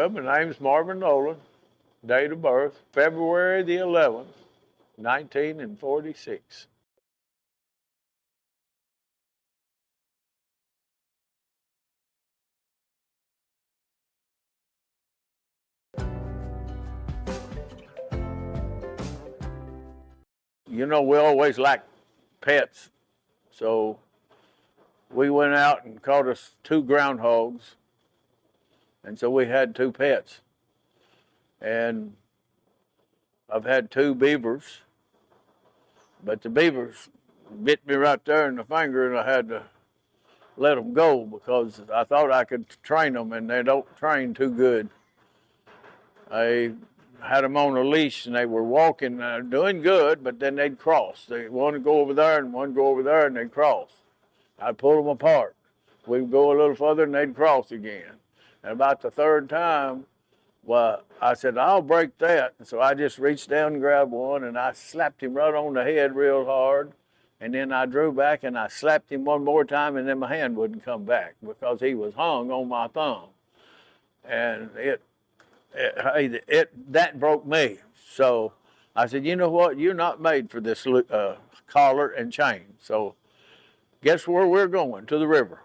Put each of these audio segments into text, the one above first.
Well, my name's Marvin Nolan, date of birth, February the 11th, 1946. You know, we always like pets, so we went out and caught us 2 groundhogs, and so we had 2 pets. And I've had 2 beavers, but the beavers bit me right there in the finger, and I had to let them go because I thought I could train them, and they don't train too good. I had them on a leash, and they were walking, doing good, but then they'd cross. They one would go over there, and one go over there, and they'd cross. I'd pull them apart. We'd go a little further, and they'd cross again. And about the 3rd time, well, I said, I'll break that. And so I just reached down and grabbed one, and I slapped him right on the head real hard. And then I drew back, and I slapped him one more time, and then my hand wouldn't come back because he was hung on my thumb. And that broke me. So I said, you know what? You're not made for this collar and chain. So guess where we're going? To the river.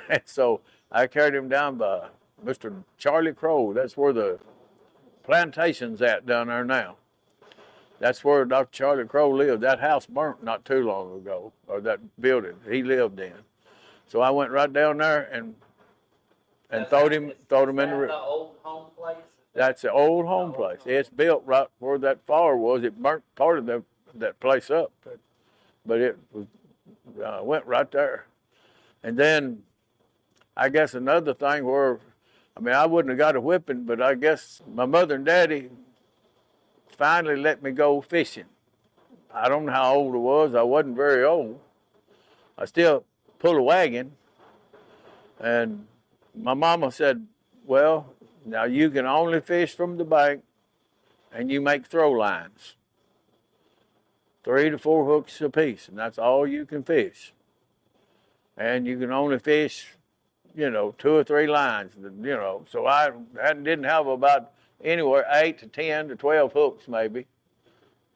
And so I carried him down by Mr. Charlie Crow. That's where the plantation's at down there now. That's where Dr. Charlie Crow lived. That house burnt not too long ago, or that building he lived in. So I went right down there and throwed him in the river. The old home place? That's the old home place. It's built right where that fire was. It burnt part of that place up, but it was, went right there. And then I guess another thing where, I mean, I wouldn't have got a whipping, but I guess my mother and daddy finally let me go fishing. I don't know how old I was. I wasn't very old. I still pull a wagon. And my mama said, well, now you can only fish from the bank, and you make throw lines. 3 to 4 hooks apiece, and that's all you can fish. And you can only fish, 2 or 3 lines, So I didn't have about anywhere 8 to 10 to 12 hooks maybe,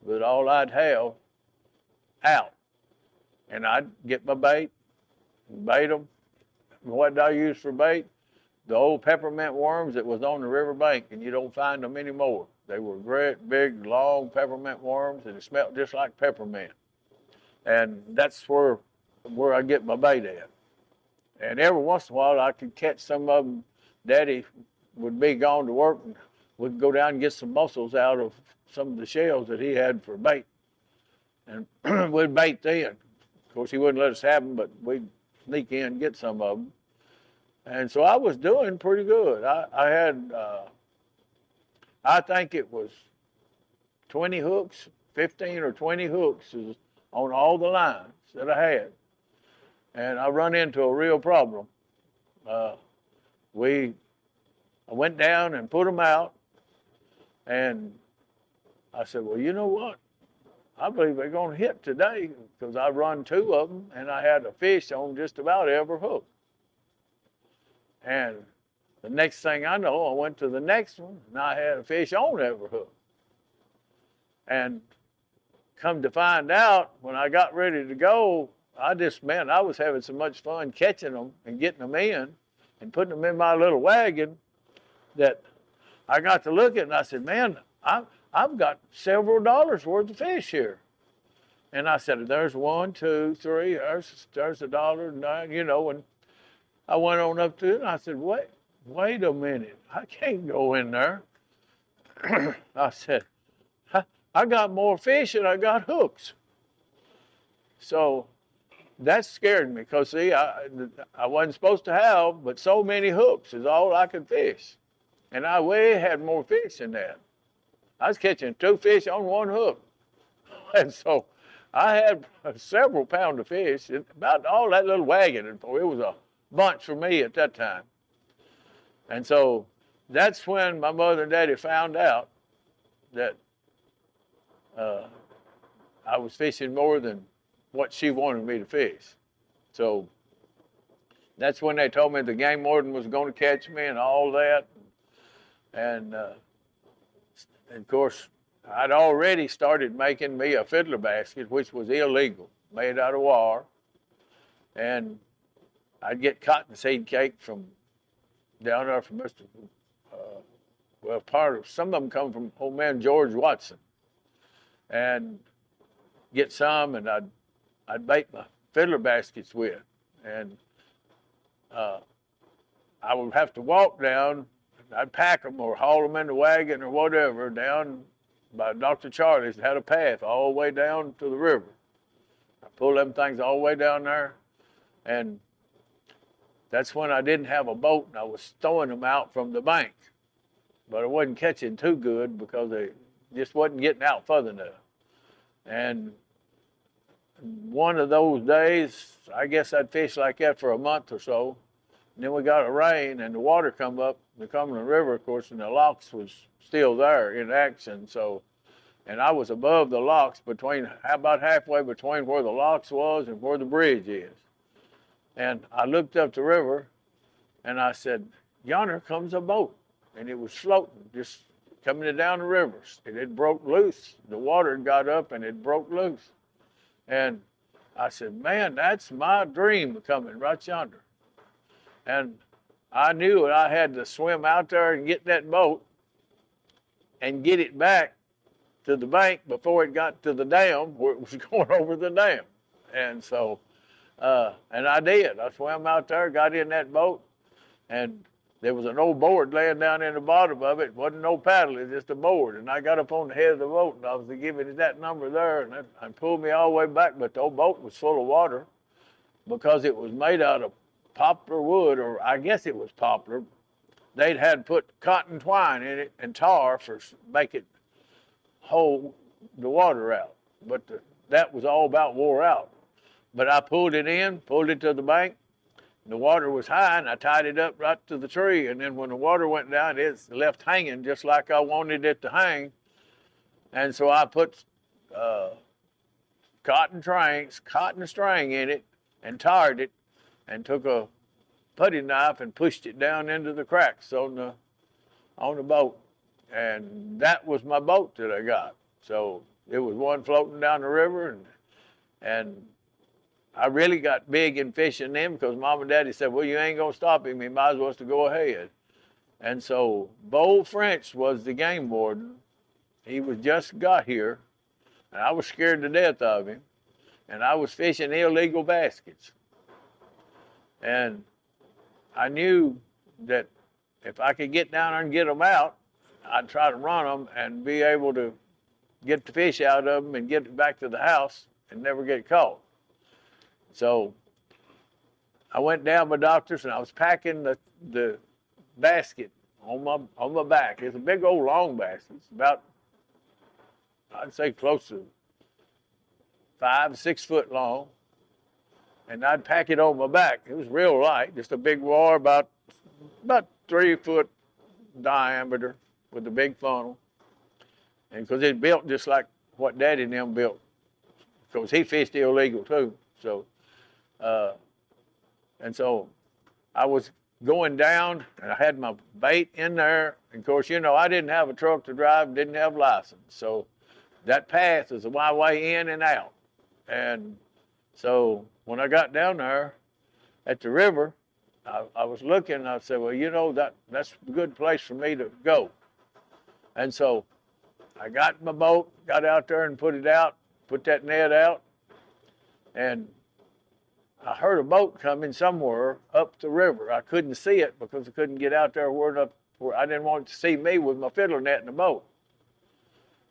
but all I'd have out. And I'd get my bait, bait them. What did I use for bait? The old peppermint worms that was on the river bank, and you don't find them anymore. They were great, big, long peppermint worms, and it smelled just like peppermint. And that's where I get my bait at. And every once in a while, I could catch some of them. Daddy would be gone to work, and we'd go down and get some mussels out of some of the shells that he had for bait. And we'd bait then. Of course, he wouldn't let us have them, but we'd sneak in and get some of them. And so I was doing pretty good. I had, I think it was 20 hooks, 15 or 20 hooks on all the lines that I had. And I run into a real problem. I went down and put them out, and I said, well, you know what? I believe they're going to hit today, because I run 2 of them, and I had a fish on just about every hook. And the next thing I know, I went to the next one, and I had a fish on every hook. And come to find out, when I got ready to go, I was having so much fun catching them and getting them in and putting them in my little wagon that I got to look at it, and I said, man, I've got several dollars worth of fish here. And I said, there's 1, 2, 3, there's $1.09, and I went on up to it, and I said, wait a minute, I can't go in there. I said, I got more fish than I got hooks. So that scared me, because see, I wasn't supposed to have but so many hooks is all I could fish. And I way had more fish than that. I was catching 2 fish on 1 hook. And so I had several pounds of fish, about all that little wagon. It was a bunch for me at that time. And so that's when my mother and daddy found out that I was fishing more than what she wanted me to fish. So that's when they told me the game warden was going to catch me and all that. And of course, I'd already started making me a fiddler basket, which was illegal, made out of wire. And I'd get cottonseed cake from down there from Mr. Well, some of them come from old man George Watson, and get some, and I'd make my fiddler baskets with, and I would have to walk down. I'd pack them or haul them in the wagon or whatever down by Dr. Charlie's. Had a path all the way down to the river. I pulled them things all the way down there, and that's when I didn't have a boat, and I was throwing them out from the bank. But I wasn't catching too good because they just wasn't getting out further enough. And one of those days, I guess I'd fish like that for a month or so. And then we got a rain, and the water come up the Cumberland River, of course, and the locks was still there in action. So, and I was above the locks about halfway between where the locks was and where the bridge is. And I looked up the river, and I said, yonder comes a boat. And it was floating, just coming down the rivers. And it broke loose. The water got up, and it broke loose. And I said, man, that's my dream coming right yonder. And I knew I had to swim out there and get that boat and get it back to the bank before it got to the dam where it was going over the dam. And so, and I did. I swam out there, got in that boat, and there was an old board laying down in the bottom of it. It wasn't no paddle, it was just a board. And I got up on the head of the boat, and I was giving it that number there, and it pulled me all the way back. But the old boat was full of water because it was made out of poplar wood, or I guess it was poplar. They'd had put cotton twine in it and tar for make it hold the water out. But that was all about wore out. But I pulled it to the bank. The water was high, and I tied it up right to the tree. And then when the water went down, it's left hanging just like I wanted it to hang. And so I put cotton string in it and tarred it, and took a putty knife and pushed it down into the cracks on the boat. And that was my boat that I got. So it was one floating down the river, and I really got big in fishing then because Mom and Daddy said, well, you ain't gonna stop him, he might as well to go ahead. And so Bo French was the game warden. He was just got here, and I was scared to death of him, and I was fishing illegal baskets. And I knew that if I could get down there and get them out, I'd try to run them and be able to get the fish out of them and get it back to the house and never get caught. So I went down my doctor's, and I was packing the basket on my back. It's a big old long basket. It's about, I'd say, close to 5 to 6 foot long. And I'd pack it on my back. It was real light, just a big wire about 3 foot diameter with a big funnel. And because it's built just like what Daddy and them built, because he fished illegal too. So, and so I was going down, and I had my bait in there. And of course, I didn't have a truck to drive, didn't have a license. So that path is my way in and out. And so when I got down there at the river, I was looking, and I said, well, that's a good place for me to go. And so I got in my boat, got out there and put it out, put that net out, and I heard a boat coming somewhere up the river. I couldn't see it because I couldn't get out there where I didn't want it to see me with my fiddler net in the boat.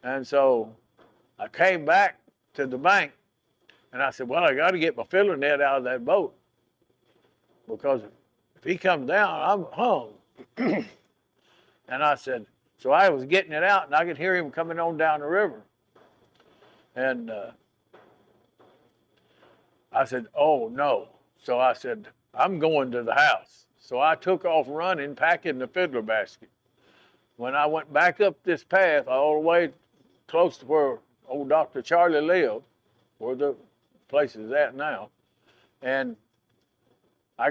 And so I came back to the bank, and I said, well, I got to get my fiddler net out of that boat because if he comes down, I'm hung. And I said, so I was getting it out, and I could hear him coming on down the river. And I said, oh, no. So I said, I'm going to the house. So I took off running, packing the fiddler basket. When I went back up this path all the way close to where old Dr. Charlie lived, where the place is at now, and I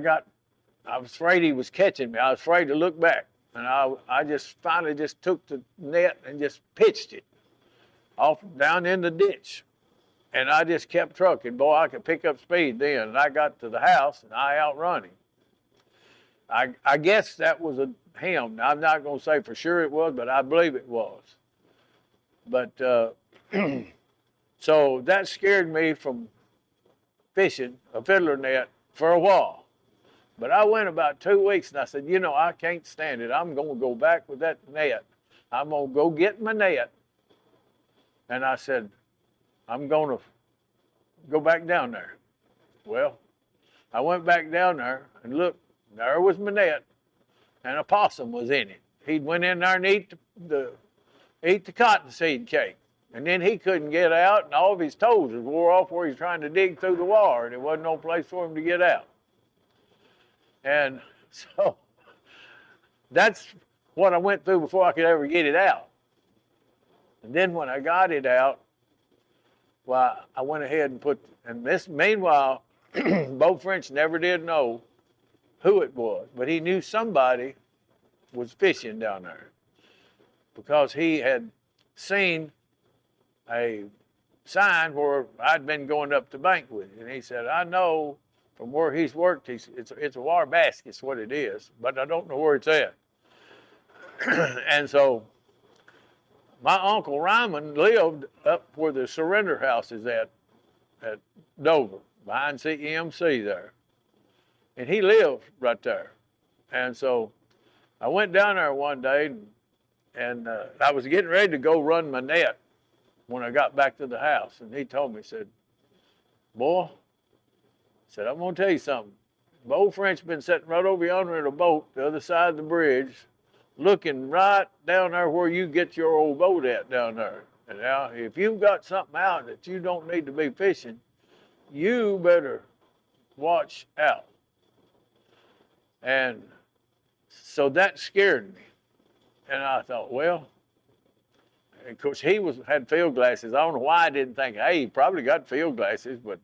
was afraid he was catching me. I was afraid to look back. and I just finally just took the net and just pitched it off down in the ditch. And I just kept trucking. Boy, I could pick up speed then. And I got to the house and I outrun him. I guess that was a him. Now, I'm not going to say for sure it was, but I believe it was. But so that scared me from fishing a fiddler net for a while. But I went about 2 weeks and I said, you know, I can't stand it. I'm going to go back with that net. I'm going to go get my net. And I said, I'm going to go back down there. Well, I went back down there and looked, there was my net, and a possum was in it. He went in there and ate the cottonseed cake. And then he couldn't get out, and all of his toes was wore off where he's trying to dig through the wire, and there wasn't no place for him to get out. And so that's what I went through before I could ever get it out. And then when I got it out, well, I went ahead and meanwhile, Bo French never did know who it was, but he knew somebody was fishing down there because he had seen a sign where I'd been going up the bank with it. And he said, I know from where he's worked, it's a wire basket, is what it is, but I don't know where it's at. And so my Uncle Ryman lived up where the surrender house is at Dover, behind CEMC there. And he lived right there. And so I went down there one day and I was getting ready to go run my net when I got back to the house. And he told me, he said, boy, he said, I'm going to tell you something. Bo French been sitting right over yonder in a boat, the other side of the bridge, looking right down there where you get your old boat at down there. And now, if you've got something out that you don't need to be fishing, you better watch out. And so that scared me. And I thought, well, of course, he had field glasses. I don't know why I didn't think, hey, he probably got field glasses, but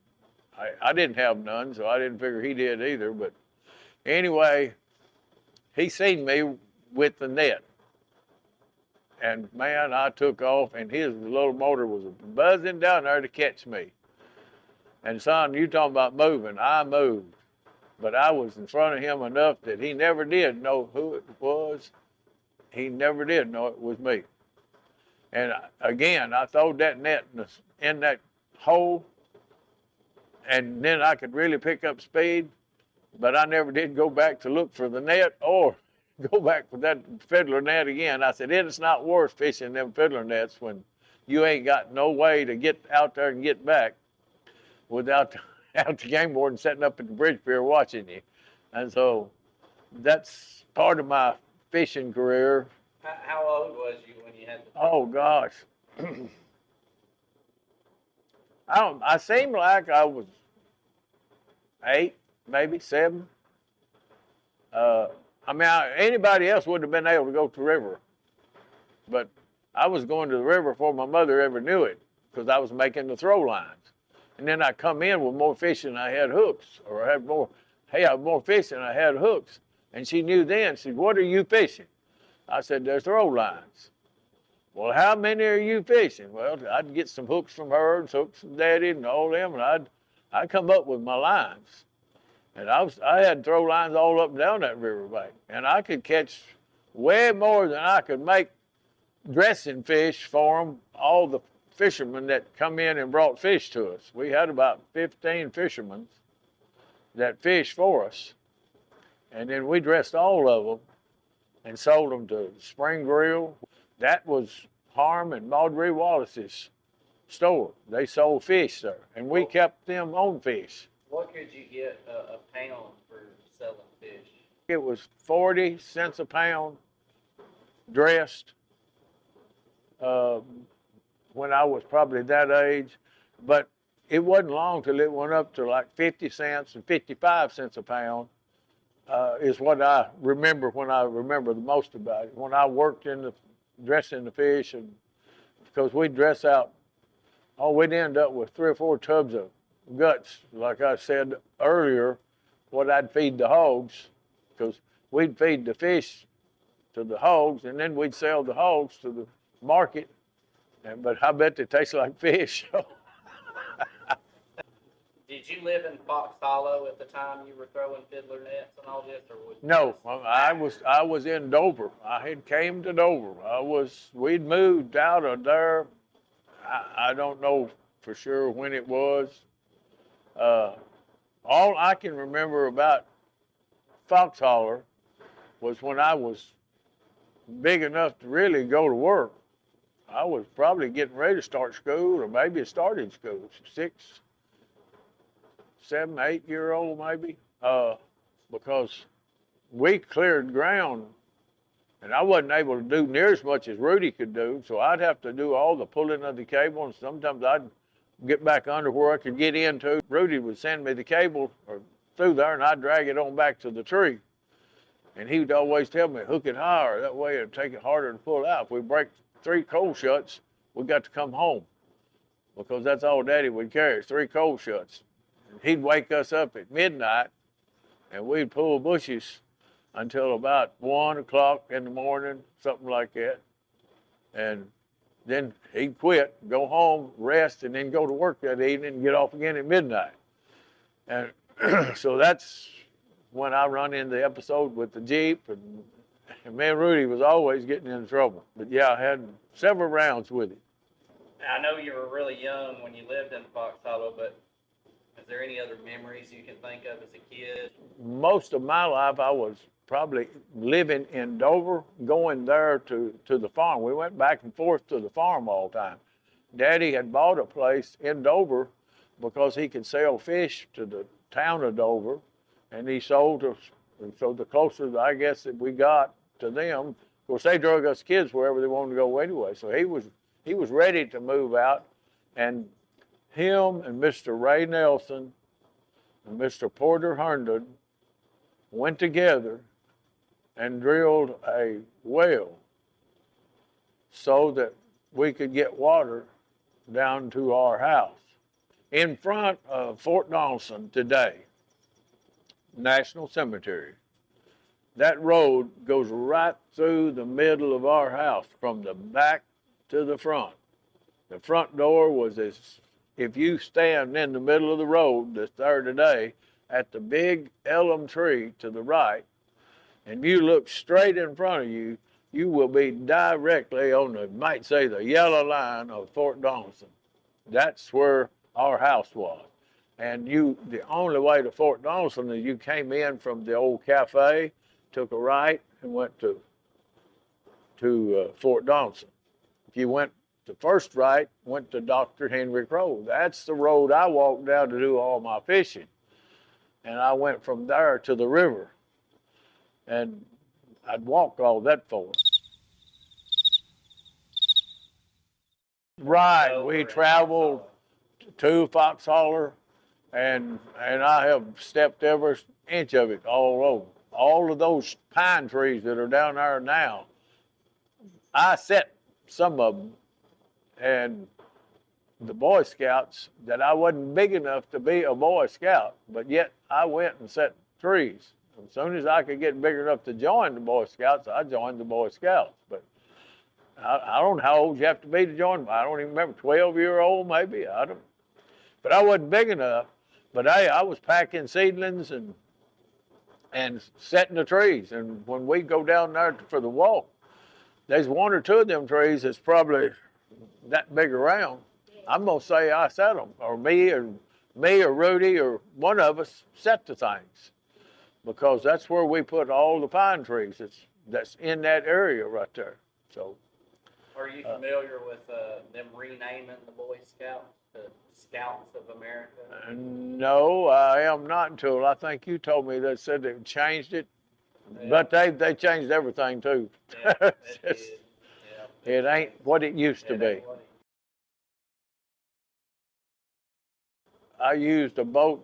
I didn't have none, so I didn't figure he did either. But anyway, he seen me with the net. And man, I took off, and his little motor was buzzing down there to catch me. And son, you talking about moving, I moved. But I was in front of him enough that he never did know who it was. He never did know it was me. And again, I throwed that net in that hole, and then I could really pick up speed, but I never did go back to look for the net or go back with that fiddler net again. I said, it's not worth fishing them fiddler nets when you ain't got no way to get out there and get back without out the game warden sitting up at the bridge pier watching you. And so that's part of my fishing career. How old was you when you had the... Oh, gosh. I seemed like I was 8, maybe 7. Anybody else wouldn't have been able to go to the river. But I was going to the river before my mother ever knew it because I was making the throw lines. And then I come in with more fish than I had hooks, or I had more fish than I had hooks. And she knew then. She said, what are you fishing? I said, there's throw lines. Well, how many are you fishing? Well, I'd get some hooks from her and hooks from Daddy and all them, and I'd come up with my lines. And I had throw lines all up and down that riverbank. And I could catch way more than I could make dressing fish for them, all the fishermen that come in and brought fish to us. We had about 15 fishermen that fished for us. And then we dressed all of them and sold them to Spring Grill. That was Harm and Maudrey Wallace's store. They sold fish there, and we kept them on fish. What could you get a pound for selling fish? It was 40 cents a pound dressed when I was probably that age, but it wasn't long till it went up to like 50 cents and 55 cents a pound. Is what I remember when I remember the most about it. When I worked dressing the fish, and because we'd dress out, we'd end up with 3 or 4 tubs of guts. Like I said earlier, what I'd feed the hogs, because we'd feed the fish to the hogs, and then we'd sell the hogs to the market. But I bet they taste like fish. Did you live in Fox Hollow at the time you were throwing fiddler nets and all this, or was No, this I was in Dover. I had came to Dover. We'd moved out of there. I don't know for sure when it was. All I can remember about Fox Holler was when I was big enough to really go to work. I was probably getting ready to start school, or maybe starting school, 6, 7, 8-year-old maybe, because we cleared ground, and I wasn't able to do near as much as Rudy could do, so I'd have to do all the pulling of the cable, and sometimes I'd get back under where I could get into. Rudy would send me the cable or through there, and I'd drag it on back to the tree. And he would always tell me, hook it higher, that way it'd take it harder to pull out. If we break 3 cold shuts, we got to come home, because that's all Daddy would carry, 3 cold shuts. And he'd wake us up at midnight, and we'd pull bushes until about 1 o'clock in the morning, something like that. And then he'd quit, go home, rest, and then go to work that evening and get off again at midnight. And so that's when I run into the episode with the Jeep, and me and Rudy was always getting in trouble. But yeah, I had several rounds with him. I know you were really young when you lived in Fox Hollow, but is there any other memories you can think of as a kid? Most of my life, I was probably living in Dover, going there to the farm. We went back and forth to the farm all the time. Daddy had bought a place in Dover because he could sell fish to the town of Dover, and he sold us. And so the closer, I guess, that we got to them, of course, they drug us kids wherever they wanted to go anyway. So he was ready to move out, and him and Mr. Ray Nelson and Mr. Porter Herndon went together and drilled a well so that we could get water down to our house. In front of Fort Donelson today, National Cemetery, that road goes right through the middle of our house from the back to the front. The front door was if you stand in the middle of the road that's there today at the big elm tree to the right, and you look straight in front of you, you will be directly on the, might say, the yellow line of Fort Donelson. That's where our house was. And the only way to Fort Donelson is you came in from the old cafe, took a right, and went to Fort Donelson. If you went the first right, went to Dr. Henry Crow. That's the road I walked down to do all my fishing. And I went from there to the river. And I'd walk all that for. Right, we traveled to Fox Holler, and I have stepped every inch of it all over. All of those pine trees that are down there now, I set some of them, and the Boy Scouts, that I wasn't big enough to be a Boy Scout, but yet I went and set trees. As soon as I could get big enough to join the Boy Scouts, I joined the Boy Scouts. But I don't know how old you have to be to join them. I don't even remember, 12-year-old maybe. But I wasn't big enough. But I was packing seedlings and setting the trees. And when we go down there for the walk, there's 1 or 2 of them trees that's probably that big around. I'm gonna say I set them, or me or Rudy or one of us set the things, because that's where we put all the pine trees. That's in that area right there. So. Are you familiar with them renaming the Boy Scouts, the Scouts of America? No, I am not, until I think you told me they said they changed it. Yeah. But they changed everything too. Yeah, it ain't what it used to be. I used a boat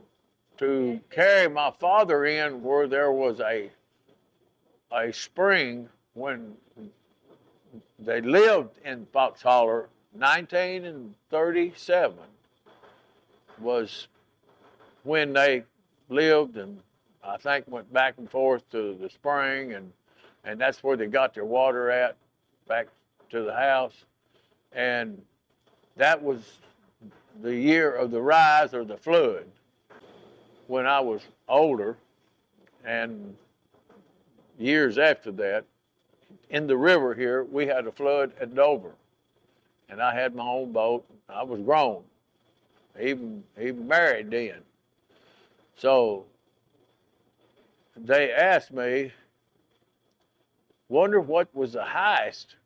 to carry my father in where there was a spring when they lived in Fox Holler. 1937 was when they lived, and I think went back and forth to the spring, and and that's where they got their water at, back to the house. And that was the year of the rise or the flood. When I was older, and years after that, in the river here, we had a flood at Dover. And I had my own boat. I was grown, even married then. So they asked me, wonder what was the highest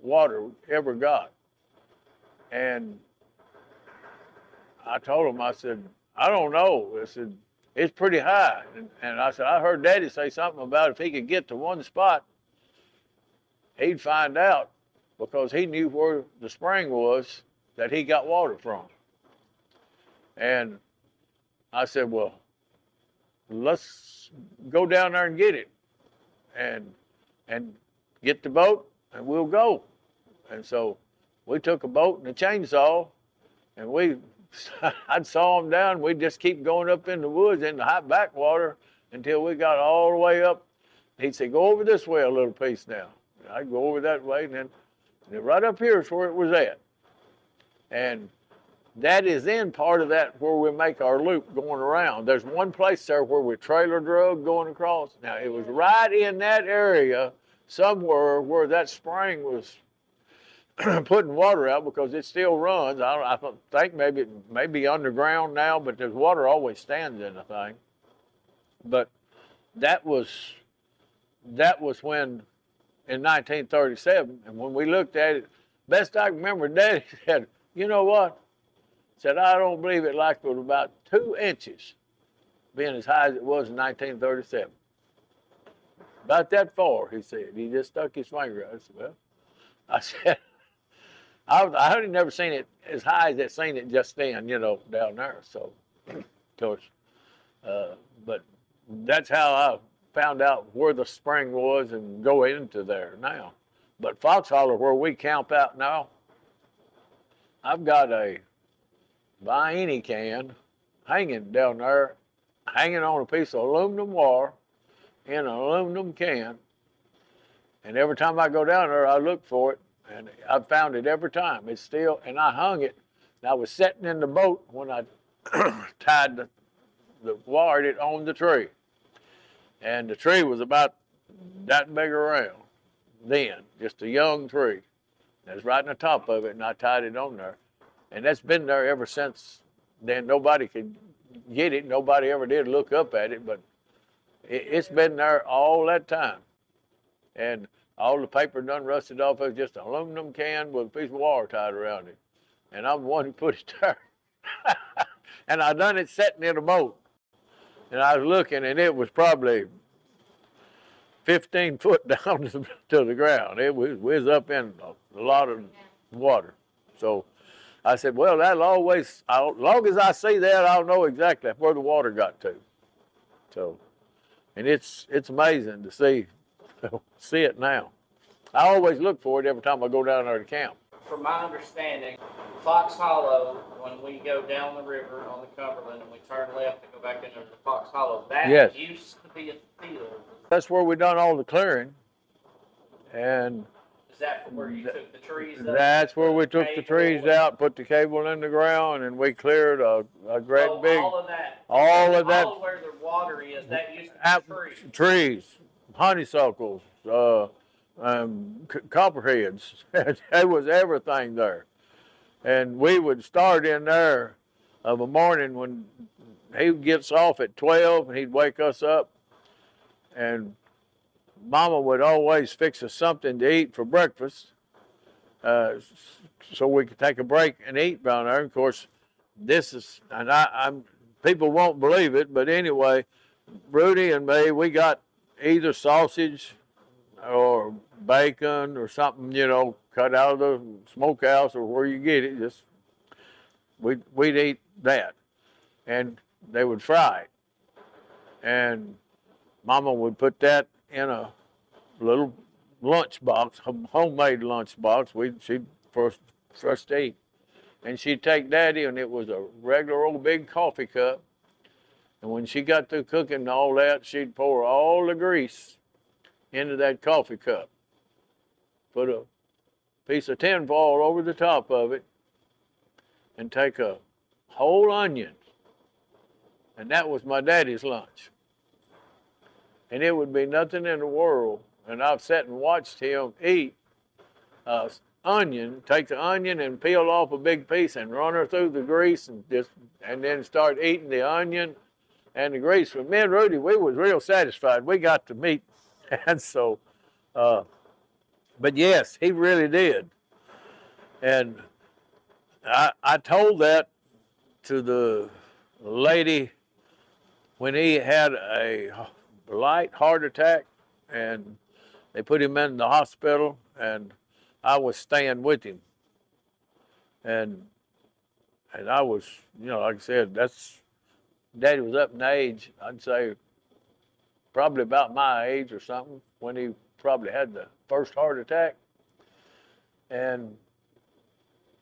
water ever got. And I told them, I said, I don't know. I said, it's pretty high. And I said, I heard Daddy say something about if he could get to one spot, he'd find out, because he knew where the spring was that he got water from. And I said, well, let's go down there and get it, and get the boat, and we'll go. And so we took a boat and a chainsaw, and I'd saw them down. We'd just keep going up in the woods in the hot backwater until we got all the way up. He'd say, go over this way a little piece now. And I'd go over that way, and then right up here is where it was at. And that is in part of that where we make our loop going around. There's one place there where we trailer drug going across. Now, it was right in that area somewhere where that spring was putting water out, because it still runs. I think maybe it may be underground now, but there's water always stands in the thing. But that was when, in 1937, and when we looked at it, best I can remember, Daddy said, you know what? Said, I don't believe it like it was about 2 inches, being as high as it was in 1937. About that far, he said. He just stuck his finger out. I said, well, I said, I had never seen it as high as I seen it just then, down there. So, of course, but that's how I found out where the spring was and go into there now. But Fox Hollow, where we camp out now, I've got a buy any can hanging down there, hanging on a piece of aluminum wire in an aluminum can. And every time I go down there, I look for it. And I've found it every time. It's still, and I hung it. And I was sitting in the boat when I tied the wire it on the tree. And the tree was about that big around then, just a young tree. It was right in the top of it, and I tied it on there. And that's been there ever since then. Nobody could get it. Nobody ever did look up at it, but it's been there all that time. And all the paper done rusted off. It was just an aluminum can with a piece of wire tied around it. And I'm the one who put it there. And I done it sitting in a boat. And I was looking, and it was probably 15 foot down to the ground. It was up in a lot of water. So I said, well, that'll always, as long as I see that, I'll know exactly where the water got to. So, and it's amazing to see it now. I always look for it every time I go down there to camp. From my understanding, Fox Hollow, when we go down the river on the Cumberland and we turn left and go back into the Fox Hollow, that used to be a field. That's where we done all the clearing. And is that where you took the trees up? That's where we took the trees out, put the cable in the ground, and we cleared a great big. All of that. All of that. All where the water is, that used to be trees. Trees, honeysuckles, copperheads. There was everything there. And we would start in there of a morning when he gets off at 12, and he'd wake us up. And Mama would always fix us something to eat for breakfast, so we could take a break and eat down there. Of course, this is, and I'm people won't believe it, but anyway, Rudy and me, we got either sausage or bacon or something, cut out of the smokehouse or where you get it. Just we'd eat that, and they would fry it, and Mama would put that in a little lunch box, homemade lunch box. She'd first eat, and she'd take Daddy, and it was a regular old big coffee cup. And when she got through cooking and all that, she'd pour all the grease into that coffee cup. Put a piece of tin foil over the top of it and take a whole onion. And that was my daddy's lunch. And it would be nothing in the world. And I've sat and watched him eat onion, take the onion and peel off a big piece and run her through the grease and then start eating the onion and the grease. With me and Rudy, we was real satisfied. We got to meet. And so, but yes, he really did. And I told that to the lady when he had a light heart attack and they put him in the hospital, and I was staying with him. And I was, like I said, Daddy was up in age, I'd say probably about my age or something, when he probably had the first heart attack. And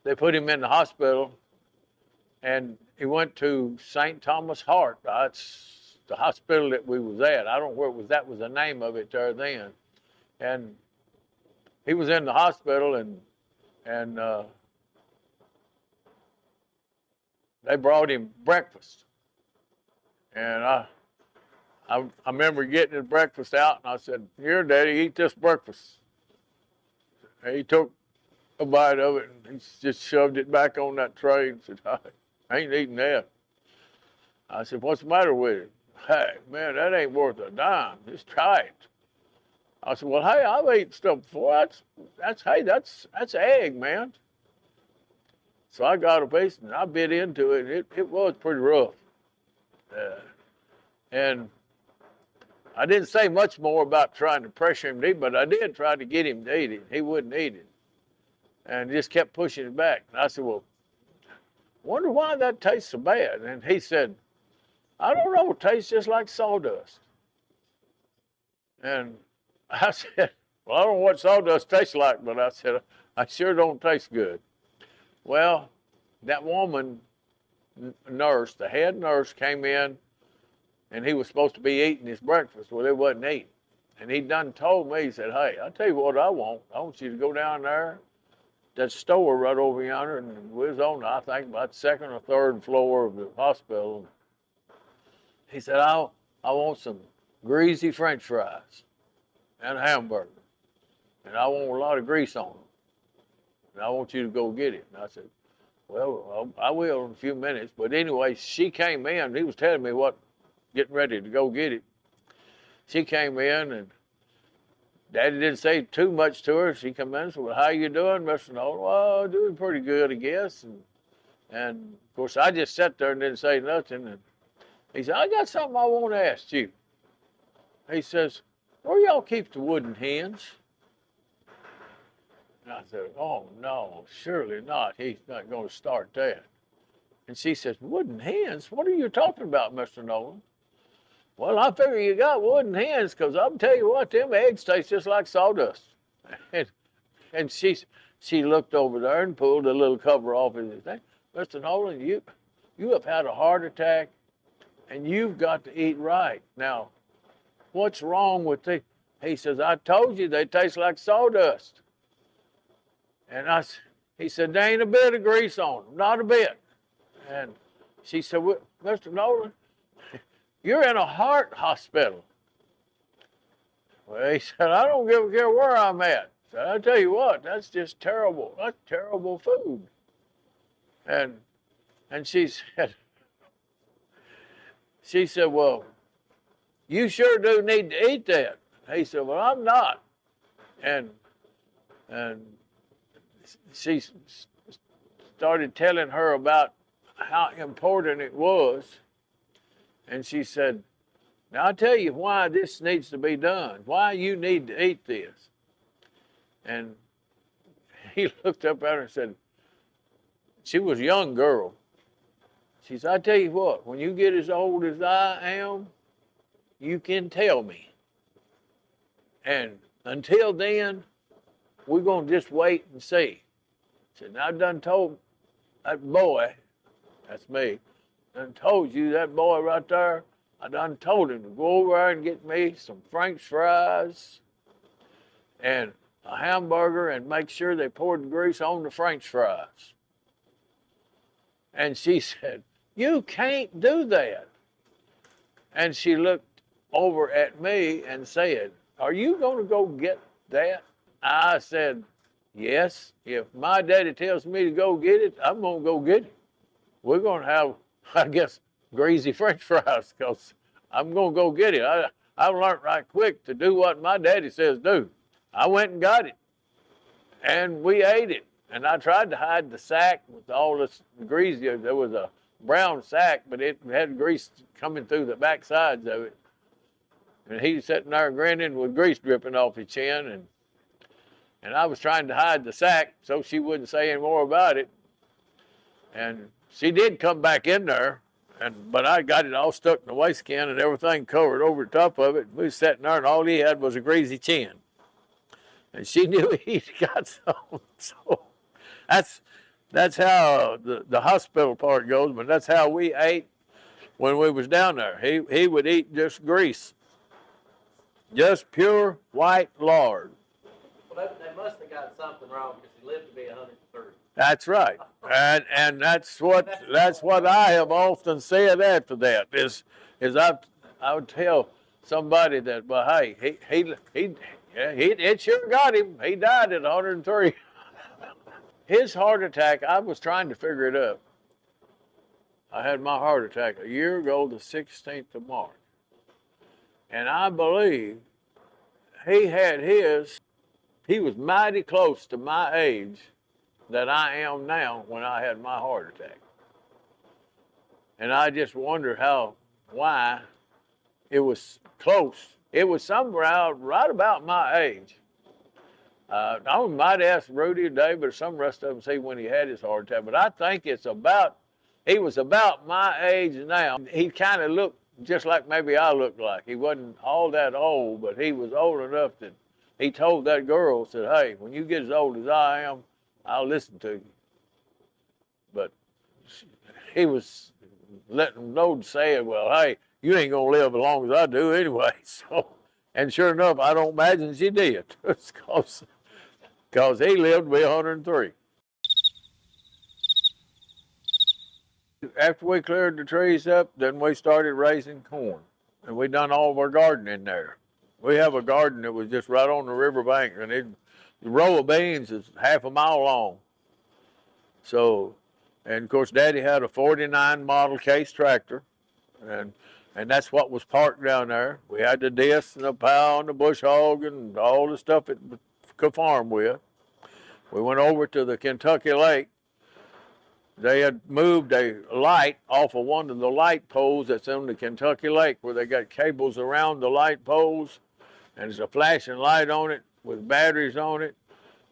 they put him in the hospital, and he went to St. Thomas Heart. That's the hospital that we was at. I don't know where it was. That was the name of it there then. And he was in the hospital, and they brought him breakfast. And I remember getting his breakfast out, and I said, "Here, Daddy, eat this breakfast." And he took a bite of it, and he just shoved it back on that tray and said, "I ain't eating that." I said, "What's the matter with it?" "Hey, man, that ain't worth a dime. Just try it." I said, "Well, hey, I've eaten stuff before. That's egg, man." So I got a piece and I bit into it, and it was pretty rough. And I didn't say much more about trying to pressure him to eat, but I did try to get him to eat it. He wouldn't eat it, and just kept pushing it back. And I said, "Well, wonder why that tastes so bad." And he said, "I don't know, it tastes just like sawdust." And I said, "Well, I don't know what sawdust tastes like," but I said, "I sure don't taste good." Well, that woman nurse, the head nurse, came in, and he was supposed to be eating his breakfast. Well, he wasn't eating. And he done told me, he said, "Hey, I'll tell you what I want. I want you to go down there, that store right over yonder," and we was on, I think, about the second or third floor of the hospital. He said, I want some greasy French fries and a hamburger, and I want a lot of grease on them, and I want you to go get it." And I said, "Well, I will in a few minutes." But anyway, she came in. He was telling me getting ready to go get it. She came in, and Daddy didn't say too much to her. She come in and said, "Well, how you doing, Mr. Nolan?" "Well, doing pretty good, I guess." And of course, I just sat there and didn't say nothing. And he said, "I got something I want to ask you." He says, "Where y'all keep the wooden hens?" And I said, "Oh, no, surely not. He's not going to start that." And she says, "Wooden hens? What are you talking about, Mr. Nolan?" "Well, I figure you got wooden hens, because I'll tell you what, them eggs taste just like sawdust." And she looked over there and pulled a little cover off of his thing. "Mr. Nolan, you have had a heart attack, and you've got to eat right. Now, what's wrong with these?" He says, "I told you they taste like sawdust." And he said, "There ain't a bit of grease on them, not a bit." And she said, "Well, Mr. Nolan, you're in a heart hospital." Well, he said, "I don't give a care where I'm at." I said, "I tell you what, that's just terrible. That's terrible food." And she said, "Well, you sure do need to eat that." He said, "Well, I'm not." And she started telling her about how important it was. And she said, "Now, I'll tell you why this needs to be done, why you need to eat this." And he looked up at her and said, she was a young girl. She said, "I tell you what, when you get as old as I am, you can tell me. And until then, we're going to just wait and see." She said, "I done told that boy," that's me, "done told you that boy right there, I done told him to go over there and get me some French fries and a hamburger and make sure they poured the grease on the French fries. And she said, "You can't do that." And she looked over at me and said, "Are you going to go get that?" I said, "Yes. If my daddy tells me to go get it, I'm going to go get it. We're going to have, I guess, greasy French fries because I'm going to go get it. I learned right quick to do what my daddy says do." I went and got it, and we ate it. And I tried to hide the sack with all this greasy. There was a brown sack, but it had grease coming through the back sides of it. And he was sitting there grinning with grease dripping off his chin. And I was trying to hide the sack so she wouldn't say any more about it. And she did come back in there, but I got it all stuck in the waist can and everything covered over the top of it. We was sitting there, and all he had was a greasy chin. And she knew he got some. So that's how the hospital part goes, but that's how we ate when we was down there. He would eat just grease, just pure white lard. Well, they must have got something wrong because he lived to be 130. That's right, and that's what I have often said after that is I would tell somebody that, well, hey, it sure got him. He died at 103. His heart attack, I was trying to figure it up. I had my heart attack a year ago, the 16th of March. And I believe he had he was mighty close to my age that I am now when I had my heart attack. And I just wonder why it was close. It was somewhere right about my age. I might ask Rudy or David or some rest of them see when he had his heart attack, but I think he was about my age now. He kind of looked just like maybe I looked like. He wasn't all that old, but he was old enough that he told that girl, said, "Hey, when you get as old as I am, I'll listen to you." But he was letting them know to say, "Well, hey, you ain't going to live as long as I do anyway." So, and sure enough, I don't imagine she did. Because he lived to be 103. After we cleared the trees up, then we started raising corn. And we done all of our gardening in there. We have a garden that was just right on the riverbank, and the row of beans is half a mile long. So, and of course, Daddy had a 49 model case tractor, and that's what was parked down there. We had the disc and the plow and the bush hog and all the stuff that could farm with. We went over to the Kentucky Lake. They had moved a light off of one of the light poles that's on the Kentucky Lake, where they got cables around the light poles, and there's a flashing light on it with batteries on it.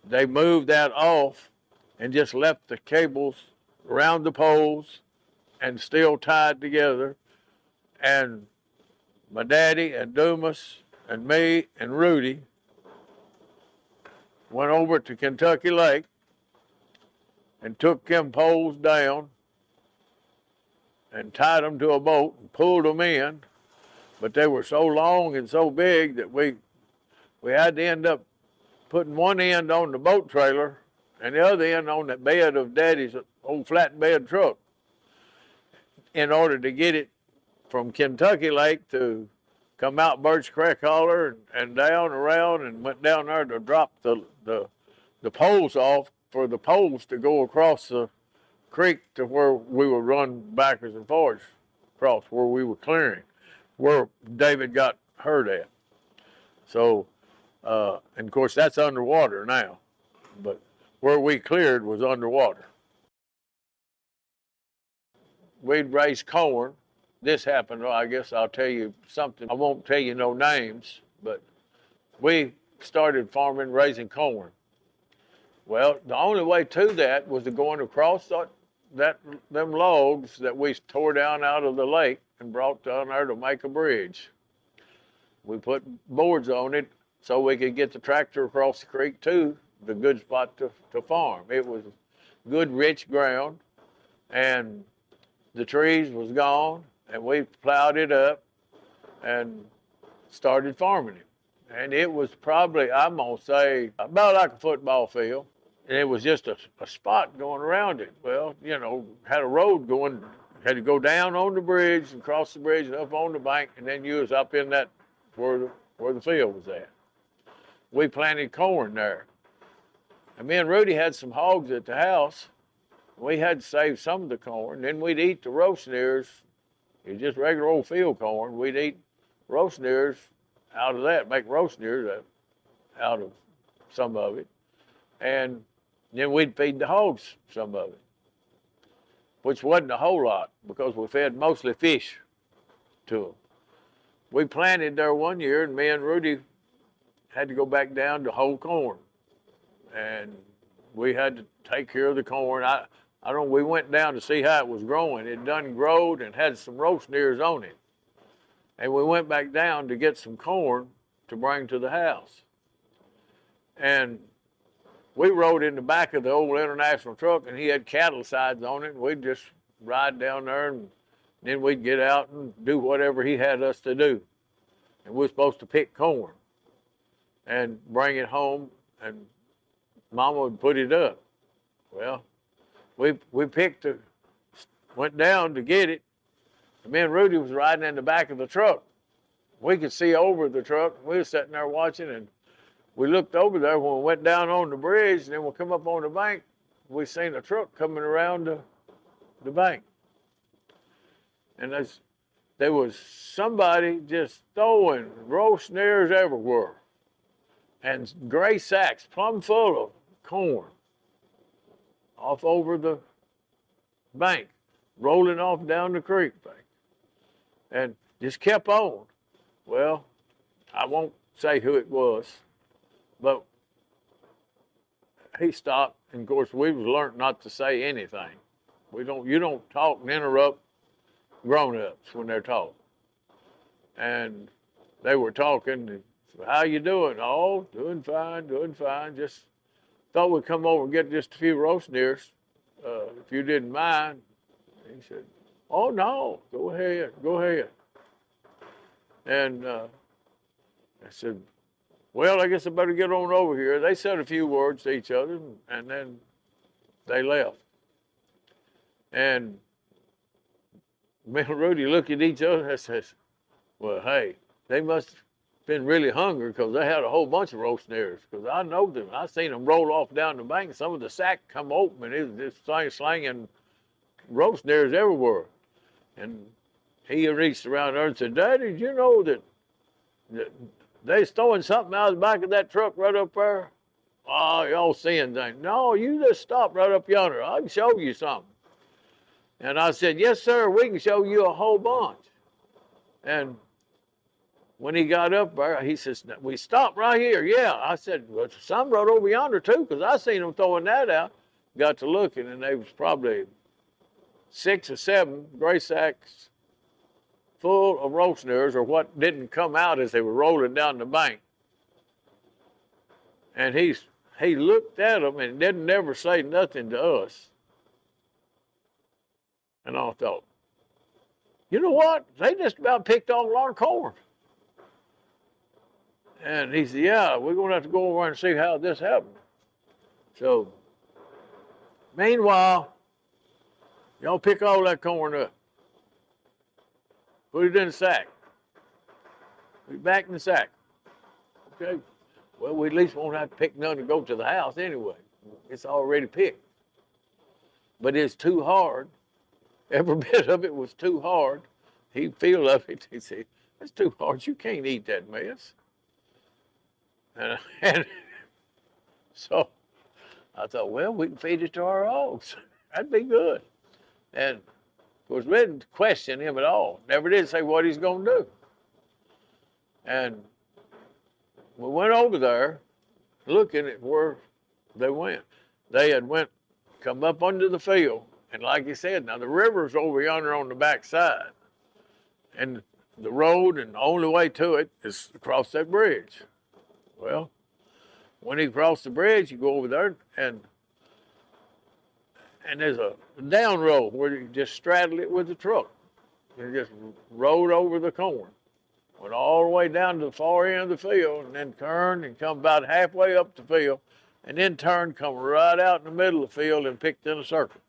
They moved that off and just left the cables around the poles and still tied together. And my daddy and Dumas and me and Rudy went over to Kentucky Lake and took them poles down and tied them to a boat and pulled them in. But they were so long and so big that we had to end up putting one end on the boat trailer and the other end on the bed of Daddy's old flatbed truck in order to get it from Kentucky Lake to come out Birch Creek Holler and down around, and went down there to drop the poles off for the poles to go across the creek to where we would run backwards and forwards across where we were clearing, where David got hurt at. So, and of course that's underwater now, but where we cleared was underwater. We'd raise corn. This happened, I guess I'll tell you something. I won't tell you no names, but we started farming, raising corn. Well, the only way to that was to going across them logs that we tore down out of the lake and brought down there to make a bridge. We put boards on it so we could get the tractor across the creek to the good spot to farm. It was good, rich ground, and the trees was gone, and we plowed it up and started farming it. And it was probably, I'm going to say, about like a football field. And it was just a spot going around it. Well, you know, had a road going, had to go down on the bridge and cross the bridge and up on the bank, and then you was up in that where the field was at. We planted corn there. And me and Rudy had some hogs at the house. We had to save some of the corn. Then we'd eat the roast ears. It was just regular old field corn. We'd eat roast ears out of that, make roast ears out of some of it. And then we'd feed the hogs some of it, which wasn't a whole lot because we fed mostly fish to them. We planted there one year, and me and Rudy had to go back down to hoe corn. And we had to take care of the corn. I don't know, we went down to see how it was growing. It done growed and had some roast ears on it. And we went back down to get some corn to bring to the house. And we rode in the back of the old International truck, and he had cattle sides on it, and we'd just ride down there, and then we'd get out and do whatever he had us to do. And we were supposed to pick corn and bring it home, and Mama would put it up. Well, we went down to get it, and me and Rudy was riding in the back of the truck. We could see over the truck. We were sitting there watching, and we looked over there when we went down on the bridge, and then we come up on the bank. We seen a truck coming around the bank. And there was somebody just throwing roast ears everywhere and gray sacks plumb full of corn off over the bank, rolling off down the creek bank, and just kept on. Well, I won't say who it was, but he stopped, and of course we was learned not to say anything. You don't talk and interrupt grown-ups when they're talking. And they were talking, how you doing? Oh, doing fine, doing fine. Just thought we'd come over and get just a few roast ears, if you didn't mind. He said, oh no, go ahead, go ahead. And I said, well, I guess I better get on over here. They said a few words to each other, and then they left. And me and Rudy looked at each other and says, well, hey, they must have been really hungry because they had a whole bunch of roast ears, because I know them. I seen them roll off down the bank, and some of the sack come open, and it was this thing slinging roast ears everywhere. And he reached around there and said, Daddy, did you know that they's throwing something out of the back of that truck right up there? Oh, y'all seeing things. No, you just stop right up yonder. I can show you something. And I said, yes, sir, we can show you a whole bunch. And when he got up there, he says, we stopped right here. Yeah. I said, well, some right over yonder too, because I seen them throwing that out. Got to looking, and there was probably 6 or 7 gray sacks full of roast ears, or what didn't come out as they were rolling down the bank. And he looked at them and didn't never say nothing to us. And I thought, you know what? They just about picked off our corn. And he said, yeah, we're going to have to go over and see how this happened. So, meanwhile, y'all pick all that corn up. Put it in the sack. Put it back in the sack. Okay? Well, we at least won't have to pick none to go to the house anyway. It's already picked. But it's too hard. Every bit of it was too hard. He'd feel of it. He'd say, it's too hard. You can't eat that mess. And so I thought, well, we can feed it to our hogs. That'd be good. And of course, we didn't question him at all. Never did say what he's going to do. And we went over there looking at where they went. They had come up under the field. And like you said, now the river's over yonder on the back side. And the road and the only way to it is across that bridge. Well, when you cross the bridge, you go over there, and there's a down road where you just straddle it with the truck. You just rode over the corn. went all the way down to the far end of the field, and then turned and come about halfway up the field, and then turned, come right out in the middle of the field and picked in a circle.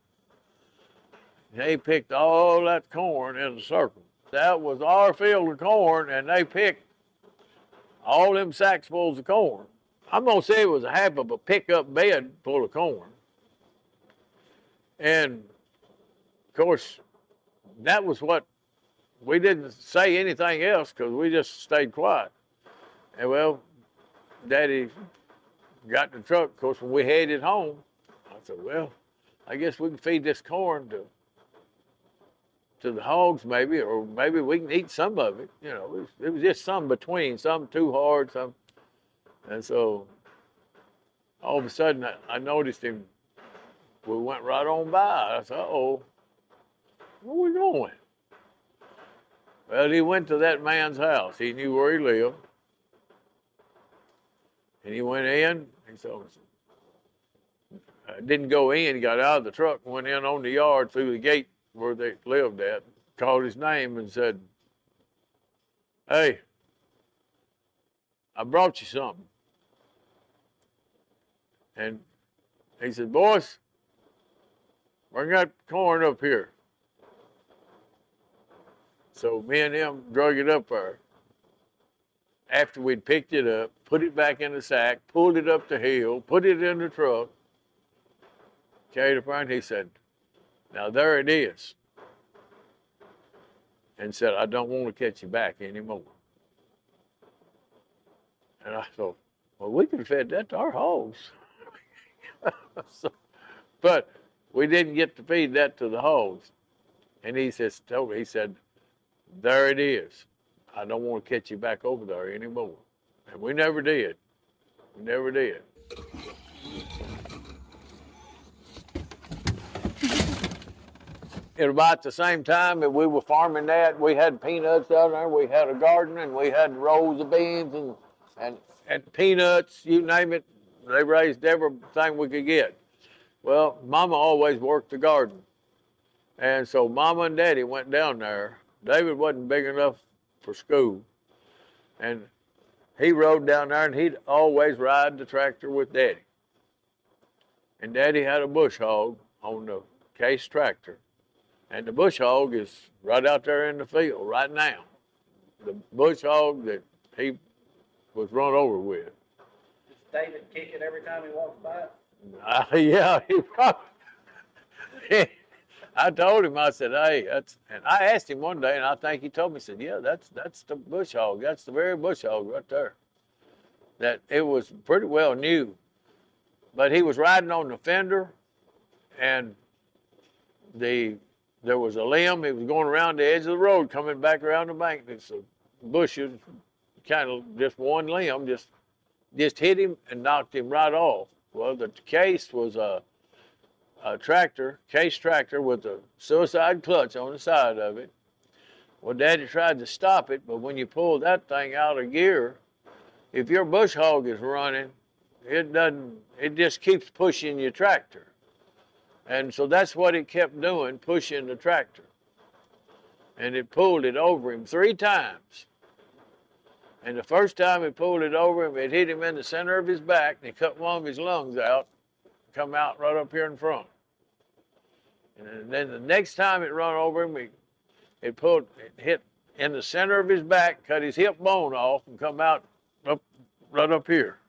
They picked all that corn in a circle. That was our field of corn, and they picked all them sacks full of corn. I'm gonna say it was a half of a pickup bed full of corn. And of course, that was what we didn't say anything else because we just stayed quiet. And well, Daddy got in the truck. Of course, when we headed home, I said, well, I guess we can feed this corn to the hogs maybe, or maybe we can eat some of it. You know, it was just some between, some too hard, some. And so all of a sudden I noticed him. We went right on by. I said, uh-oh, where we going? Well, he went to that man's house. He knew where he lived. And he went in, and so didn't go in. He got out of the truck, went in on the yard through the gate where they lived at, called his name and said, hey, I brought you something. And he said, boys, bring that corn up here. So me and him drug it up there. After we'd picked it up, put it back in the sack, pulled it up the hill, put it in the truck, carried it around. He said, now there it is. And said, I don't want to catch you back anymore. And I thought, well, we could have fed that to our hogs. So, but we didn't get to feed that to the hogs. And he told me, he said, there it is. I don't want to catch you back over there anymore. And we never did. We never did. At about the same time that we were farming that, we had peanuts down there. We had a garden, and we had rows of beans and peanuts, you name it. They raised everything we could get. Well, Mama always worked the garden. And so Mama and Daddy went down there. David wasn't big enough for school. And he rode down there, and he'd always ride the tractor with Daddy. And Daddy had a bush hog on the Case tractor. And the bush hog is right out there in the field right now. The bush hog that he was run over with. Does David kick it every time he walks by it? Yeah, he probably. I told him, I said, hey, and I asked him one day, and I think he told me, he said, yeah, that's the bush hog. That's the very bush hog right there. That it was pretty well new. But he was riding on the fender, and there was a limb. He was going around the edge of the road, coming back around the bank. It's a bushes, kind of just one limb, just hit him and knocked him right off. Well, the Case was a tractor, Case tractor with a suicide clutch on the side of it. Well, Daddy tried to stop it, but when you pull that thing out of gear, if your bush hog is running, it just keeps pushing your tractor. And so that's what it kept doing, pushing the tractor. And it pulled it over him 3 times. And the first time it pulled it over him, it hit him in the center of his back, and it cut one of his lungs out, come out right up here in front. And then the next time it run over him, it hit in the center of his back, cut his hip bone off, and come out right up here.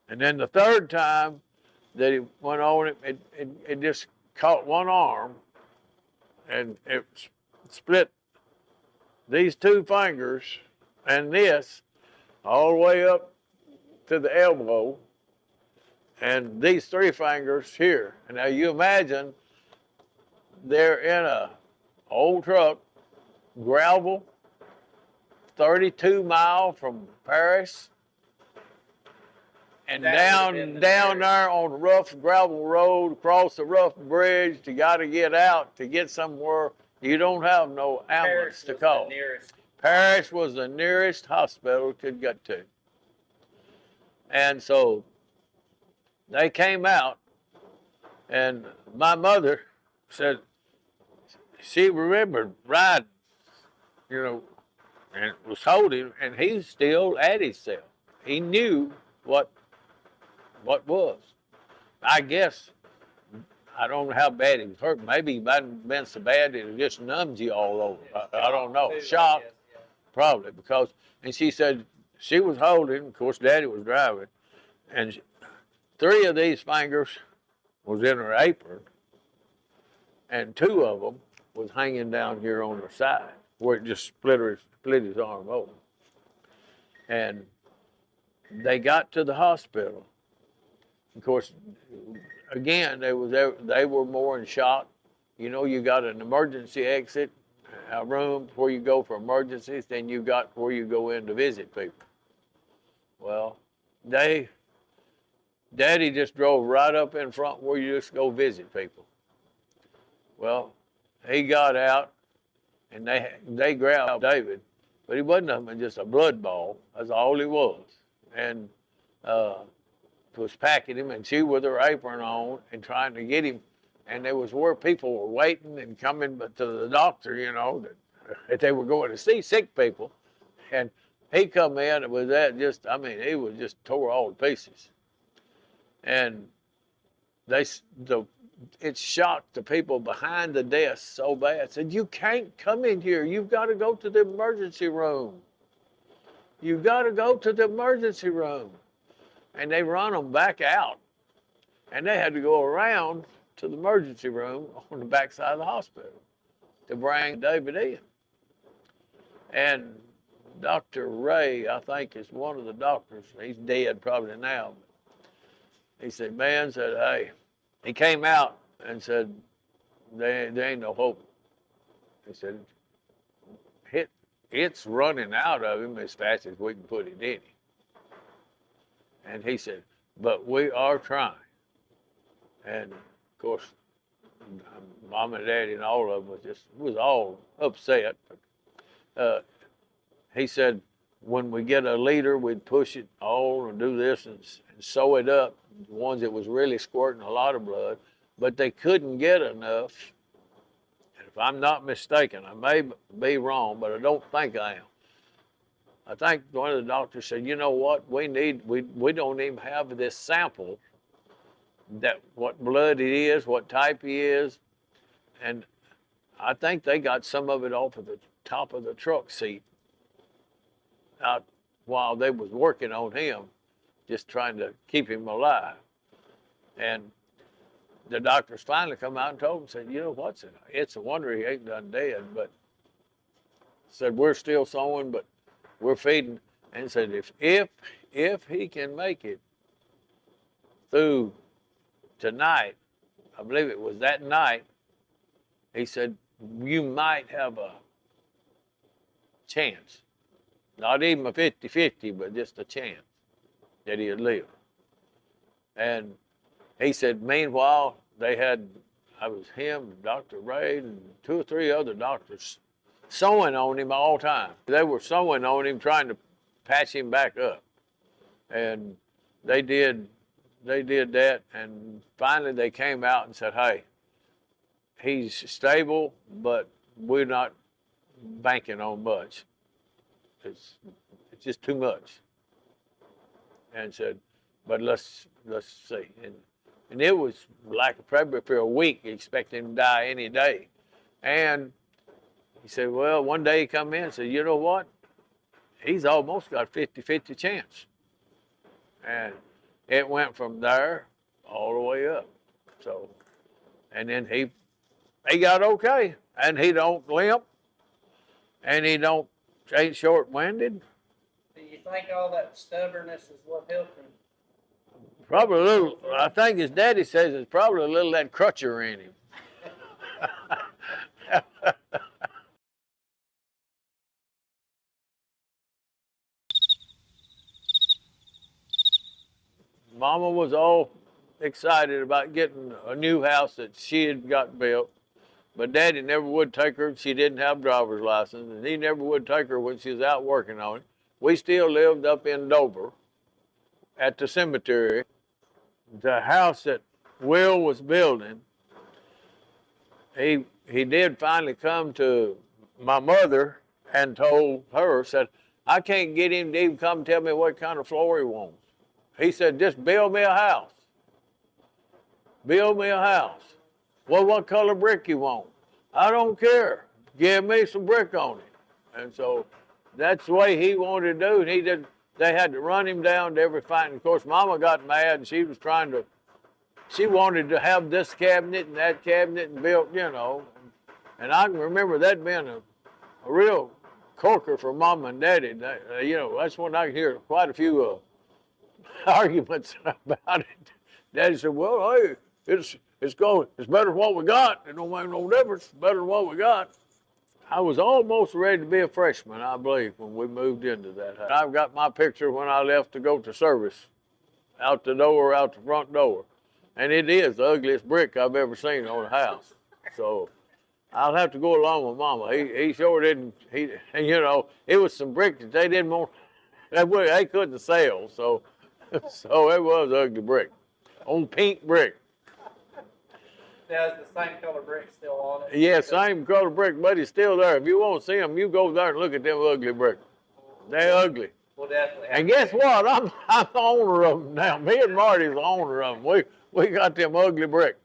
And then the third time that it went on, it just caught one arm, and it split these 2 fingers and this all the way up to the elbow, and these 3 fingers here. And now you imagine they're in a old truck, gravel, 32 mile from Paris, and down there on the rough gravel road, across the rough bridge, you got to get out to get somewhere. You don't have no ambulance to call. Paris was the nearest hospital it could get to. And so they came out, and my mother said she remembered riding, and was holding, and he's still at himself. He knew what was. I guess, I don't know how bad he was hurt. Maybe he hadn't been so bad that it just numbed you all over. I don't know. Shock, probably, because, and she said she was holding, of course, Daddy was driving, and 3 of these fingers was in her apron, and 2 of them was hanging down here on her side, where it just split his arm open. And they got to the hospital. Of course, again, they were more in shock. You know, you got an emergency exit, a room where you go for emergencies, then you got where you go in to visit people. Well, Daddy just drove right up in front where you just go visit people. Well, he got out, and they grabbed David, but he wasn't nothing but just a blood ball. That's all he was. And was packing him, and she with her apron on and trying to get him. And there was where people were waiting and coming to the doctor, you know, that they were going to see sick people. And he come in and was that just, I mean, he was just tore all to pieces. And it shocked the people behind the desk so bad. Said, you can't come in here. You've got to go to the emergency room. You've got to go to the emergency room. And they run them back out. And they had to go around to the emergency room on the backside of the hospital to bring David in. And Dr. Ray, I think, is one of the doctors. He's dead probably now. He said, man, said, hey, he came out and said, there ain't no hope. He said, it's running out of him as fast as we can put it in him. And he said, but we are trying. And of course, Mom and Daddy and all of them was all upset. But he said, when we get a leader, we'd push it all and do this and sew it up, the ones that was really squirting a lot of blood, but they couldn't get enough. And if I'm not mistaken, I may be wrong, but I don't think I am. I think one of the doctors said, you know what, we don't even have this sample, that what blood it is, what type he is. And I think they got some of it off of the top of the truck seat out while they was working on him, just trying to keep him alive. And the doctors finally come out and told him, said, you know what's it? It's a wonder he ain't done dead, but said, we're still sewing, but we're feeding. And said, if he can make it through tonight, I believe it was that night, he said, you might have a chance. Not even a 50-50, but just a chance that he'd live. And he said, meanwhile, I was him, Dr. Ray, and 2 or 3 other doctors sewing on him all the time. They were sewing on him, trying to patch him back up. And they did that, and finally they came out and said, hey, he's stable, but we're not banking on much. It's just too much. And said, but let's see. And it was like probably for a week, expecting him to die any day. And he said, well, one day he come in and said, you know what? He's almost got a 50-50 chance. And it went from there all the way up. So, and then he got okay. And he don't limp. And he ain't short-winded. Do you think all that stubbornness is what helped him? Probably a little. I think his daddy says it's probably a little of that crutcher in him. Mama was all excited about getting a new house that she had got built, but Daddy never would take her. She didn't have driver's license, and he never would take her when she was out working on it. We still lived up in Dover at the cemetery. The house that Will was building, he did finally come to my mother and told her, said, I can't get him to even come tell me what kind of floor he wants. He said, just build me a house. Build me a house. Well, what color brick you want? I don't care. Give me some brick on it. And so that's the way he wanted to do it. They had to run him down to every fight. And of course, Mama got mad and she wanted to have this cabinet and that cabinet and built, you know. And I can remember that being a real corker for Mama and Daddy. You know, that's when I hear quite a few arguments about it. Daddy said, well, hey, it's better than what we got. It don't make no difference. It's better than what we got. I was almost ready to be a freshman, I believe, when we moved into that house. I've got my picture when I left to go to service, out the front door. And it is the ugliest brick I've ever seen on a house. So I'll have to go along with Mama. He sure didn't, and you know, it was some brick that they didn't want, they couldn't sell. So it was ugly brick, on pink brick. Now, is the same color brick still on it? Yeah, same color brick, but it's still there. If you want to see them, you go there and look at them ugly bricks. They're ugly. We'll definitely have and guess what? I'm the owner of them now. Me and Marty's the owner of them. We got them ugly bricks.